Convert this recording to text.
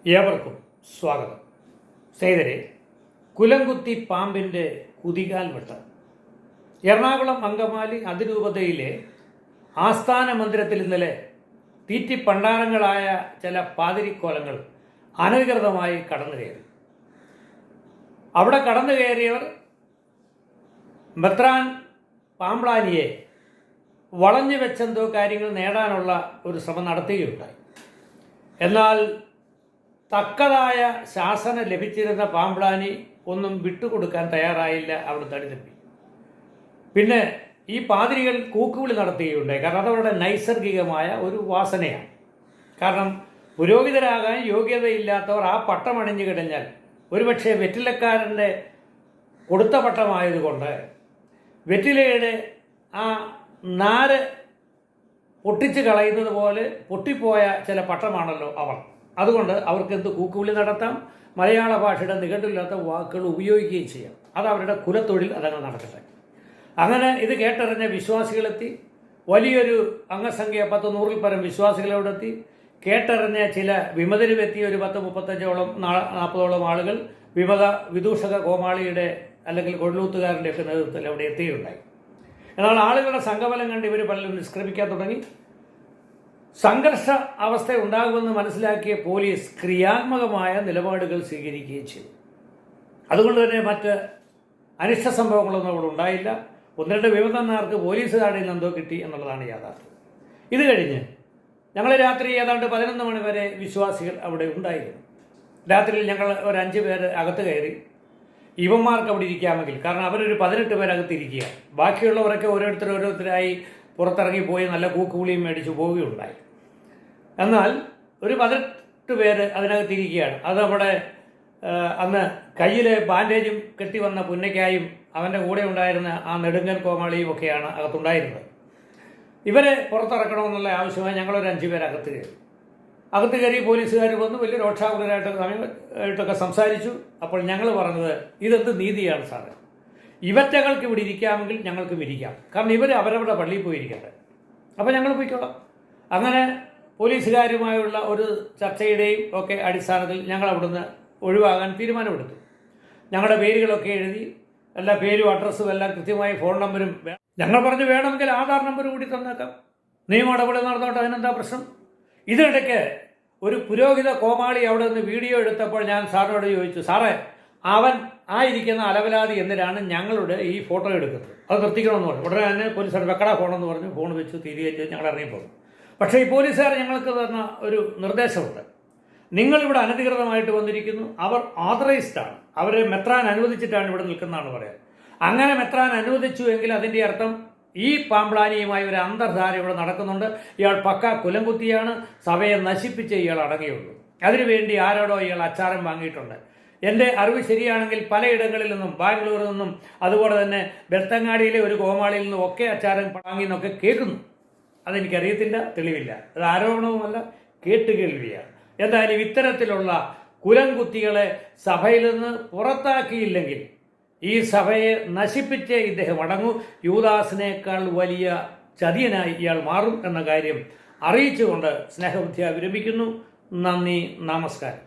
ഏവർക്കും സ്വാഗതം. സ്നേഹിതരെ, കുലംകുത്തി പാമ്പിൻ്റെ കുതികാൽ വെട്ട്. എറണാകുളം അങ്കമാലി അതിരൂപതയിലെ ആസ്ഥാന മന്ദിരത്തിൽ ഇന്നലെ തീറ്റിപ്പണ്ടാരങ്ങളായ ചില പാതിരിക്കോലങ്ങൾ അനധികൃതമായി കടന്നു കയറി. അവിടെ കടന്നു കയറിയവർ മെത്രാൻ പാമ്പ്ളാനിയെ വളഞ്ഞു വെച്ചെന്തോ കാര്യങ്ങൾ നേടാനുള്ള ഒരു ശ്രമം നടത്തുകയുണ്ടായി. എന്നാൽ തക്കതായ ശാസന ലഭിച്ചിരുന്ന പാമ്പ്ളാനി ഒന്നും വിട്ടുകൊടുക്കാൻ തയ്യാറായില്ല. അവിടെ തടിതപ്പി. പിന്നെ ഈ പാതിരികൾ കൂക്കുവിളി നടത്തുകയുണ്ടായി. കാരണം അതവരുടെ നൈസർഗികമായ ഒരു വാസനയാണ്. കാരണം പുരോഹിതരാകാൻ യോഗ്യതയില്ലാത്തവർ ആ പട്ടം അണിഞ്ഞു കഴിഞ്ഞാൽ ഒരുപക്ഷെ വെറ്റിലക്കാരൻ്റെ കൊടുത്ത പട്ടമായതുകൊണ്ട് വെറ്റിലയുടെ ആ നാര് പൊട്ടിച്ച് കളയുന്നത് പോലെ പൊട്ടിപ്പോയ ചില പട്ടമാണല്ലോ അവർ. അതുകൊണ്ട് അവർക്ക് എന്ത് കൂക്കുവിളി നടത്താം, മലയാള ഭാഷയുടെ നിഘണ്ടില്ലാത്ത വാക്കുകൾ ഉപയോഗിക്കുകയും ചെയ്യാം. അത് അവരുടെ കുലത്തൊഴിൽ, അതങ്ങനെ നടക്കട്ടെ. അങ്ങനെ ഇത് കേട്ടറിഞ്ഞ വിശ്വാസികളെത്തി. വലിയൊരു അംഗസംഖ്യ 100-100 പരം വിശ്വാസികളോടെത്തി. കേട്ടറിഞ്ഞ ചില വിമതരുമെത്തിയ ഒരു 10-35ഓളം 40ഓളം ആളുകൾ വിദൂഷക കോമാളിയുടെ അല്ലെങ്കിൽ കൊള്ളൂത്തുകാരൻ്റെയൊക്കെ നേതൃത്വത്തിൽ അവിടെ എത്തുകയുണ്ടായി. എന്നാൽ ആളുകളുടെ സംഘബലം കണ്ട് ഇവർ പലരും നിഷ്ക്രമിക്കാൻ തുടങ്ങി. സംഘർഷ അവസ്ഥ ഉണ്ടാകുമെന്ന് മനസ്സിലാക്കിയ പോലീസ് ക്രിയാത്മകമായ നിലപാടുകൾ സ്വീകരിക്കുകയും ചെയ്തു. അതുകൊണ്ട് തന്നെ മറ്റ് അനിഷ്ട സംഭവങ്ങളൊന്നും അവിടെ ഉണ്ടായില്ല. 1-2 വിമതന്മാർക്ക് പോലീസുകാരുടെ എന്തോ കിട്ടി എന്നുള്ളതാണ് യാഥാർത്ഥ്യം. ഇത് കഴിഞ്ഞ് ഞങ്ങൾ രാത്രി ഏതാണ്ട് 11 മണി വരെ വിശ്വാസികൾ അവിടെ ഉണ്ടായിരുന്നു. രാത്രിയിൽ ഞങ്ങൾ ഒരു 5 പേര് അകത്ത് കയറി. ഇവന്മാർക്ക് അവിടെ ഇരിക്കാമെങ്കിൽ, കാരണം അവരൊരു 18 പേരകത്തിരിക്കുക, ബാക്കിയുള്ളവരൊക്കെ ഓരോരുത്തരായി പുറത്തിറങ്ങിപ്പോയി നല്ല കൂക്കുവിളിയും മേടിച്ച് പോവുകയുണ്ടായി. എന്നാൽ ഒരു 18 പേര് അതിനകത്തിരിക്കുകയാണ്. അത് നമ്മുടെ അന്ന് കയ്യിൽ ബാൻഡേജും കെട്ടിവന്ന പുന്നയ്ക്കായും അവൻ്റെ കൂടെ ഉണ്ടായിരുന്ന ആ നെടുങ്കൻ കോമാളിയും ഒക്കെയാണ് അകത്തുണ്ടായിരുന്നത്. ഇവരെ പുറത്തിറക്കണമെന്നുള്ള ആവശ്യമായി ഞങ്ങളൊരു 5 പേര് അകത്ത് കയറി. അകത്ത് കയറി പോലീസുകാർ വന്ന് വലിയ രോക്ഷാകുലരായിട്ടൊക്കെ സംസാരിച്ചു. അപ്പോൾ ഞങ്ങൾ പറഞ്ഞത്, ഇതെന്ത് നീതിയാണ് സാറേ, ഇവറ്റകൾക്ക് ഇവിടെ ഇരിക്കാമെങ്കിൽ ഞങ്ങൾക്കും ഇരിക്കാം. കാരണം ഇവർ അവരവരുടെ പള്ളിയിൽ പോയിരിക്കട്ടെ, അപ്പോൾ ഞങ്ങൾ പോയിക്കോളാം. അങ്ങനെ പോലീസുകാരുമായുള്ള ഒരു ചർച്ചയുടെയും ഒക്കെ അടിസ്ഥാനത്തിൽ ഞങ്ങൾ അവിടുന്ന് ഒഴിവാകാൻ തീരുമാനമെടുത്തു. ഞങ്ങളുടെ പേരുകളൊക്കെ എഴുതി, എല്ലാ പേരും അഡ്രസ്സും എല്ലാം കൃത്യമായി ഫോൺ നമ്പരും ഞങ്ങൾ പറഞ്ഞു, വേണമെങ്കിൽ ആധാർ നമ്പർ കൂടി തന്നേക്കാം, നിയമ ഇടപെടൽ നടന്നോട്ടെ, അതിനെന്താ പ്രശ്നം. ഇതിനിടയ്ക്ക് ഒരു പുരോഹിത കോമാളി അവിടെ നിന്ന് വീഡിയോ എടുത്തപ്പോൾ ഞാൻ സാറിനോട് ചോദിച്ചു, സാറേ, അവൻ ആയിരിക്കുന്ന അലവലാതി എന്തിനാണ് ഞങ്ങളുടെ ഈ ഫോട്ടോ എടുക്കുന്നത്, അത് നിർത്തിക്കണമെന്ന് പറഞ്ഞു. ഉടനെ തന്നെ പോലീസുകാർ വെക്കടാ ഫോണെന്ന് പറഞ്ഞു. ഫോൺ വെച്ച് തിരികെ ചെയ്ത് ഞങ്ങൾ ഇറങ്ങിപ്പോകും. പക്ഷേ ഈ പോലീസുകാർ ഞങ്ങൾക്ക് തന്ന ഒരു നിർദ്ദേശമുണ്ട്. നിങ്ങളിവിടെ അനധികൃതമായിട്ട് വന്നിരിക്കുന്നു, അവർ ഓതറൈസ്ഡാണ്, അവരെ മെത്രാൻ അനുവദിച്ചിട്ടാണ് ഇവിടെ നിൽക്കുന്നതാണ് പറയാൻ. അങ്ങനെ മെത്രാൻ അനുവദിച്ചു എങ്കിൽ അതിൻ്റെ അർത്ഥം ഈ പാമ്പ്ളാനിയുമായി ഒരു അന്തർധാര ഇവിടെ നടക്കുന്നുണ്ട്. ഇയാൾ പക്ക കുലംകുത്തിയാണ്, സഭയെ നശിപ്പിച്ച് ഇയാൾ അടങ്ങിയുള്ളൂ. അതിനുവേണ്ടി ആരോടോ ഇയാൾ അച്ചാരം വാങ്ങിയിട്ടുണ്ട്. എൻ്റെ അറിവ് ശരിയാണെങ്കിൽ പലയിടങ്ങളിൽ നിന്നും, ബാംഗ്ലൂരിൽ നിന്നും അതുപോലെ തന്നെ ബെൽത്തങ്ങാടിയിലെ ഒരു കോമാളിയിൽ നിന്നും ഒക്കെ അച്ചാരം വാങ്ങിയെന്നൊക്കെ കേൾക്കുന്നു. അതെനിക്കറിയത്തില്ല, തെളിവില്ല, അത് ആരോപണവുമല്ല, കേട്ടുകേൾവിയാണ്. എന്തായാലും ഇത്തരത്തിലുള്ള കുലംകുത്തികളെ സഭയിൽ നിന്ന് പുറത്താക്കിയില്ലെങ്കിൽ ഈ സഭയെ നശിപ്പിച്ച് ഇദ്ദേഹം അടങ്ങൂ. യൂദാസിനേക്കാൾ വലിയ ചതിയനായി ഇയാൾ മാറും എന്ന കാര്യം അറിയിച്ചുകൊണ്ട് സ്നേഹബുദ്ധിയായി വിരമിക്കുന്നു. നന്ദി, നമസ്കാരം.